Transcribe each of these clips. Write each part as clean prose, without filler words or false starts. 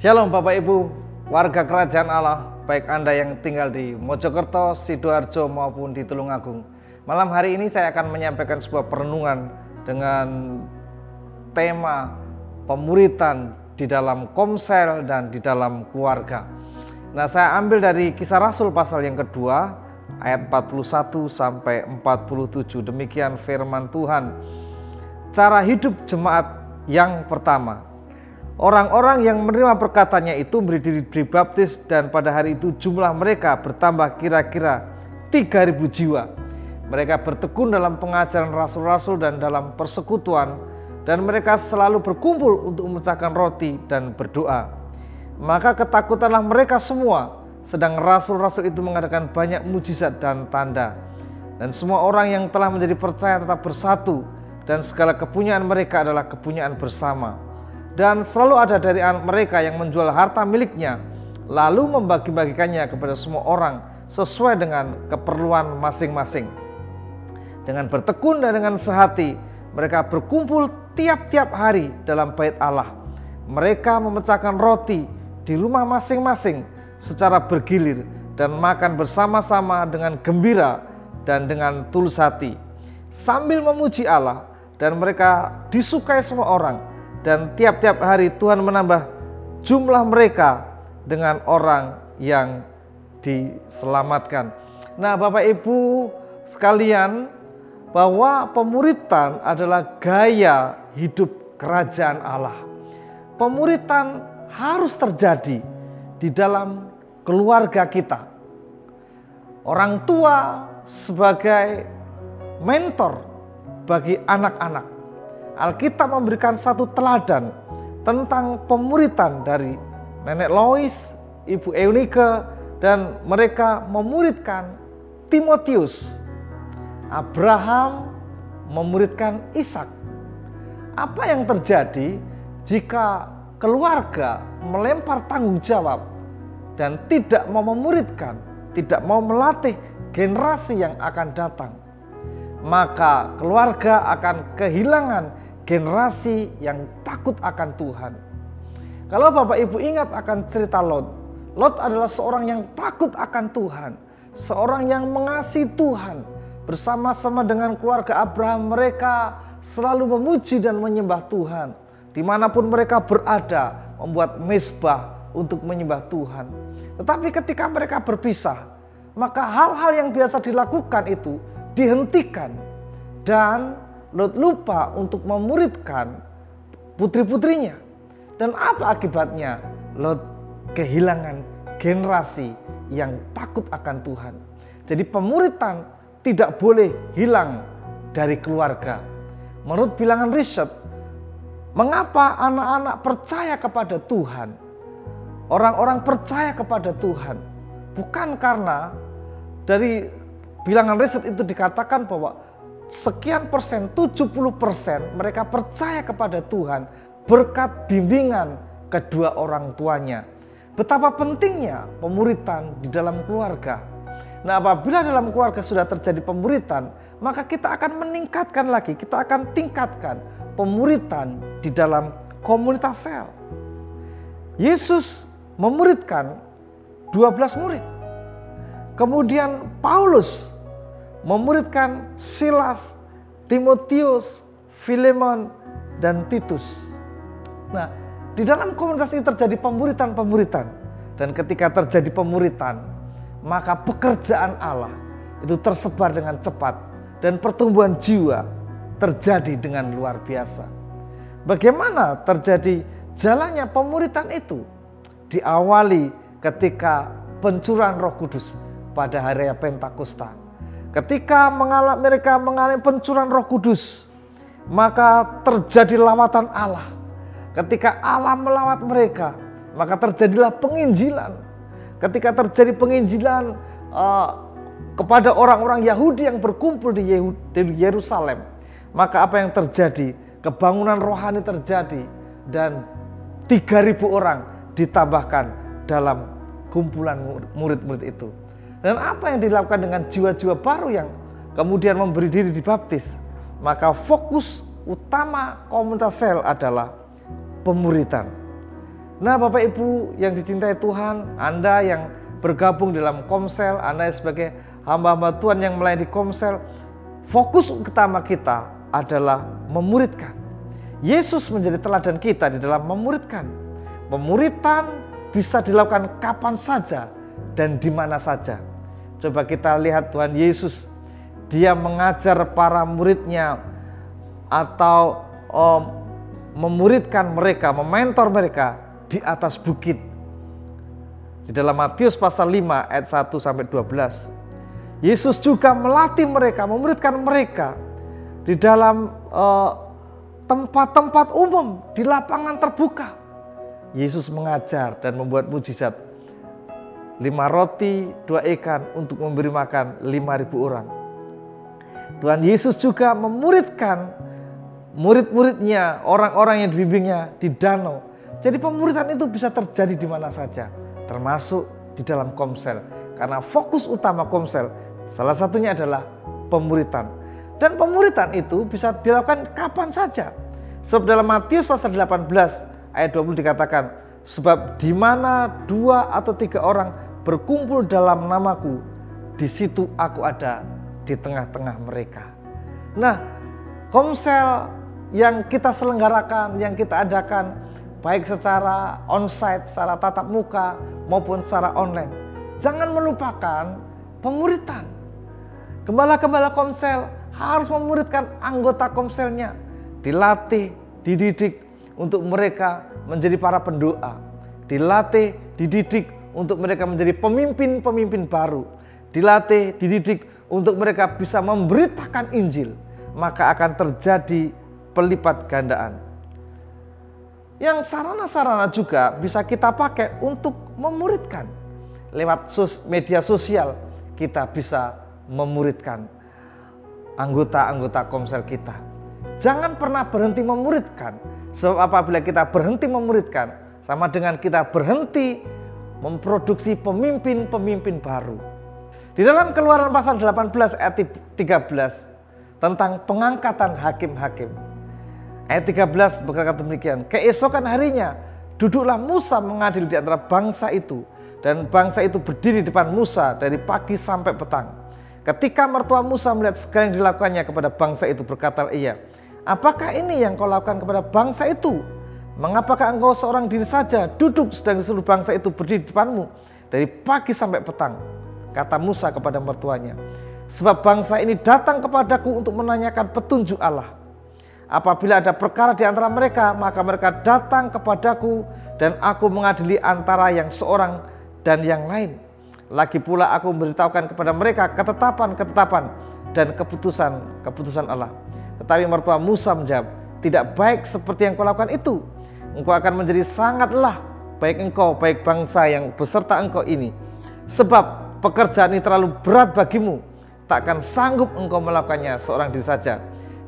Shalom Bapak Ibu, warga kerajaan Allah, baik Anda yang tinggal di Mojokerto, Sidoarjo maupun di Tulungagung. Malam hari ini saya akan menyampaikan sebuah perenungan dengan tema pemuritan di dalam komsel dan di dalam keluarga. Nah, saya ambil dari Kisah Rasul pasal yang kedua, ayat 41 sampai 47. Demikian firman Tuhan. Cara hidup jemaat yang pertama. Orang-orang yang menerima perkataannya itu berdiri dibaptis, dan pada hari itu jumlah mereka bertambah kira-kira 3.000 jiwa. Mereka bertekun dalam pengajaran rasul-rasul dan dalam persekutuan, dan mereka selalu berkumpul untuk memecahkan roti dan berdoa. Maka ketakutanlah mereka semua, sedang rasul-rasul itu mengadakan banyak mujizat dan tanda. Dan semua orang yang telah menjadi percaya tetap bersatu, dan segala kepunyaan mereka adalah kepunyaan bersama. Dan selalu ada dari mereka yang menjual harta miliknya, lalu membagi-bagikannya kepada semua orang sesuai dengan keperluan masing-masing. Dengan bertekun dan dengan sehati, mereka berkumpul tiap-tiap hari dalam bait Allah. Mereka memecahkan roti di rumah masing-masing secara bergilir dan makan bersama-sama dengan gembira dan dengan tulus hati, sambil memuji Allah, dan mereka disukai semua orang. Dan tiap-tiap hari Tuhan menambah jumlah mereka dengan orang yang diselamatkan. Nah, Bapak Ibu sekalian, bahwa pemuritan adalah gaya hidup kerajaan Allah. Pemuritan harus terjadi di dalam keluarga kita. Orang tua sebagai mentor bagi anak-anak. Alkitab memberikan satu teladan tentang pemuritan dari Nenek Lois, Ibu Eunike, dan mereka memuridkan Timotius. Abraham memuridkan Ishak. Apa yang terjadi jika keluarga melempar tanggung jawab dan tidak mau memuridkan, tidak mau melatih generasi yang akan datang? Maka keluarga akan kehilangan generasi yang takut akan Tuhan. Kalau Bapak Ibu ingat akan cerita Lot. Lot adalah seorang yang takut akan Tuhan, seorang yang mengasihi Tuhan. Bersama-sama dengan keluarga Abraham, mereka selalu memuji dan menyembah Tuhan. Dimanapun mereka berada, membuat mezbah untuk menyembah Tuhan. Tetapi ketika mereka berpisah, maka hal-hal yang biasa dilakukan itu dihentikan, dan Lot lupa untuk memuridkan putri-putrinya. Dan apa akibatnya? Lot kehilangan generasi yang takut akan Tuhan. Jadi pemuritan tidak boleh hilang dari keluarga. Menurut bilangan riset, mengapa anak-anak percaya kepada Tuhan, orang-orang percaya kepada Tuhan? Bukan karena dari bilangan riset itu dikatakan bahwa sekian persen, 70% mereka percaya kepada Tuhan berkat bimbingan kedua orang tuanya. Betapa pentingnya pemuritan di dalam keluarga. Nah, apabila dalam keluarga sudah terjadi pemuritan, maka kita akan meningkatkan lagi, kita akan tingkatkan pemuritan di dalam komunitas sel. Yesus memuridkan 12 murid. Kemudian Paulus memuridkan Silas, Timotius, Filemon, dan Titus. Nah, di dalam komunitas ini terjadi pemuritan. Dan ketika terjadi pemuritan, maka pekerjaan Allah itu tersebar dengan cepat, dan pertumbuhan jiwa terjadi dengan luar biasa. Bagaimana terjadi jalannya pemuritan itu? Diawali ketika pencurahan Roh Kudus pada hari Pentakosta. Ketika mereka mengalami pencurahan Roh Kudus, maka terjadi lawatan Allah. Ketika Allah melawat mereka, maka terjadilah penginjilan. Ketika terjadi penginjilan kepada orang-orang Yahudi yang berkumpul di Yerusalem, maka apa yang terjadi? Kebangunan rohani terjadi, dan 3.000 orang ditambahkan dalam kumpulan murid-murid itu. Dan apa yang dilakukan dengan jiwa-jiwa baru yang kemudian memberi diri dibaptis? Maka fokus utama komunitas sel adalah pemuritan. Nah, Bapak Ibu yang dicintai Tuhan, Anda yang bergabung dalam Komsel, Anda sebagai hamba-hamba Tuhan yang melayani Komsel, fokus utama kita adalah memuridkan. Yesus menjadi teladan kita di dalam memuridkan. Pemuridan bisa dilakukan kapan saja dan di mana saja. Coba kita lihat Tuhan Yesus, dia mengajar para muridnya atau memuridkan mereka, mementor mereka di atas bukit. Di dalam Matius pasal 5 ayat 1 sampai 12. Yesus juga melatih mereka, memuridkan mereka di dalam tempat-tempat umum, di lapangan terbuka. Yesus mengajar dan membuat mujizat. 5 roti, 2 ikan untuk memberi makan 5.000 orang. Tuhan Yesus juga memuridkan murid-muridnya, orang-orang yang dibimbingnya di danau. Jadi pemuridan itu bisa terjadi di mana saja, termasuk di dalam Komsel. Karena fokus utama Komsel salah satunya adalah pemuridan. Dan pemuridan itu bisa dilakukan kapan saja. Sebab dalam Matius pasal 18 ayat 20 dikatakan, sebab di mana 2 atau 3 orang berkumpul dalam namaku, di situ aku ada di tengah-tengah mereka. Nah, Komsel yang kita selenggarakan, yang kita adakan, baik secara onsite, secara tatap muka maupun secara online, jangan melupakan pemuridan. Gembala-gembala Komsel harus memuridkan anggota Komselnya, dilatih, dididik untuk mereka menjadi para pendoa, dilatih, dididik untuk mereka menjadi pemimpin-pemimpin baru, dilatih, dididik untuk mereka bisa memberitakan Injil, maka akan terjadi pelipat gandaan. Yang sarana-sarana juga bisa kita pakai untuk memuridkan. Lewat media sosial kita bisa memuridkan anggota-anggota Komsel kita. Jangan pernah berhenti memuridkan. Sebab apabila kita berhenti memuridkan, sama dengan kita berhenti memproduksi pemimpin-pemimpin baru. Di dalam Keluaran pasal 18 ayat 13 tentang pengangkatan hakim-hakim. Ayat 13 berkata demikian, keesokan harinya duduklah Musa mengadil di antara bangsa itu, dan bangsa itu berdiri di depan Musa dari pagi sampai petang. Ketika mertua Musa melihat segala yang dilakukannya kepada bangsa itu, berkatalah ia, apakah ini yang kau lakukan kepada bangsa itu? Mengapakah engkau seorang diri saja duduk sedang seluruh bangsa itu berdiri di depanmu dari pagi sampai petang? Kata Musa kepada mertuanya, sebab bangsa ini datang kepadaku untuk menanyakan petunjuk Allah. Apabila ada perkara di antara mereka, maka mereka datang kepadaku dan aku mengadili antara yang seorang dan yang lain. Lagi pula aku memberitahukan kepada mereka ketetapan-ketetapan dan keputusan-keputusan Allah. Tetapi mertua Musa menjawab, tidak baik seperti yang kau lakukan itu. Engkau akan menjadi sangatlah baik engkau, baik bangsa yang beserta engkau ini. Sebab pekerjaan ini terlalu berat bagimu, takkan sanggup engkau melakukannya seorang diri saja.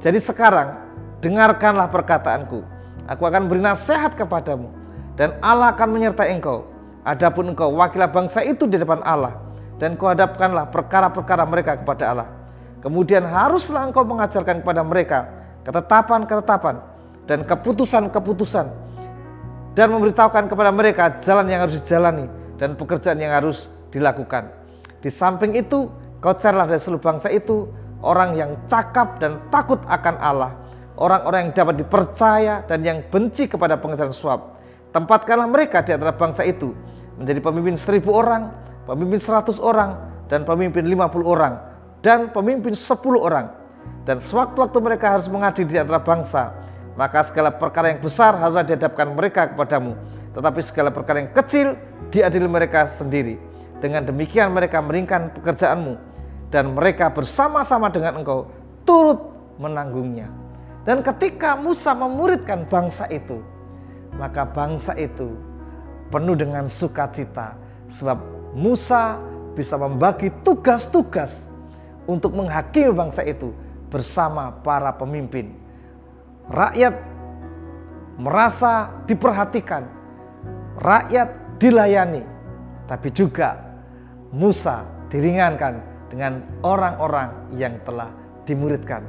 Jadi sekarang dengarkanlah perkataanku. Aku akan beri nasihat kepadamu, dan Allah akan menyertai engkau. Adapun engkau wakilah bangsa itu di depan Allah, dan kau hadapkanlah perkara-perkara mereka kepada Allah. Kemudian haruslah engkau mengajarkan kepada mereka ketetapan-ketetapan dan keputusan-keputusan, dan memberitahukan kepada mereka jalan yang harus dijalani dan pekerjaan yang harus dilakukan. Di samping itu, kau carilah dari seluruh bangsa itu orang yang cakap dan takut akan Allah, orang-orang yang dapat dipercaya dan yang benci kepada pengajaran suap. Tempatkanlah mereka di antara bangsa itu menjadi pemimpin 1.000 orang, pemimpin 100 orang, dan pemimpin 50 orang, dan pemimpin 10 orang. Dan sewaktu-waktu mereka harus mengadili di antara bangsa, maka segala perkara yang besar haruslah dihadapkan mereka kepadamu, tetapi segala perkara yang kecil diadili mereka sendiri. Dengan demikian mereka meringkan pekerjaanmu, dan mereka bersama-sama dengan engkau turut menanggungnya. Dan ketika Musa memuridkan bangsa itu, maka bangsa itu penuh dengan sukacita, sebab Musa bisa membagi tugas-tugas untuk menghakimi bangsa itu bersama para pemimpin. Rakyat merasa diperhatikan, rakyat dilayani, tapi juga Musa diringankan dengan orang-orang yang telah dimuridkan.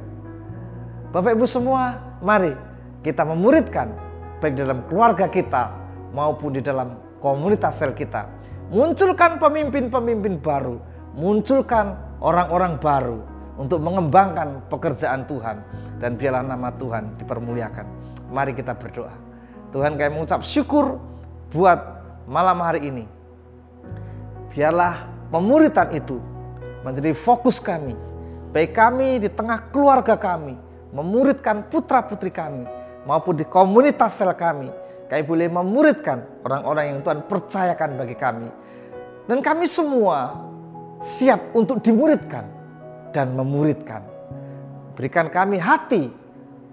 Bapak Ibu semua, mari kita memuridkan baik dalam keluarga kita maupun di dalam komunitas sel kita. Munculkan pemimpin-pemimpin baru, munculkan orang-orang baru untuk mengembangkan pekerjaan Tuhan, dan biarlah nama Tuhan dipermuliakan. Mari kita berdoa. Tuhan, kami mengucap syukur buat malam hari ini. Biarlah pemuritan itu menjadi fokus kami, baik kami di tengah keluarga kami, memuridkan putra-putri kami, maupun di komunitas sel kami. Kami boleh memuridkan orang-orang yang Tuhan percayakan bagi kami. Dan kami semua siap untuk dimuridkan dan memuridkan. Berikan kami hati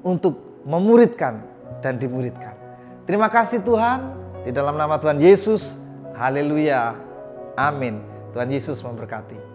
untuk memuridkan dan dimuridkan. Terima kasih Tuhan, di dalam nama Tuhan Yesus. Haleluya. Amin. Tuhan Yesus memberkati.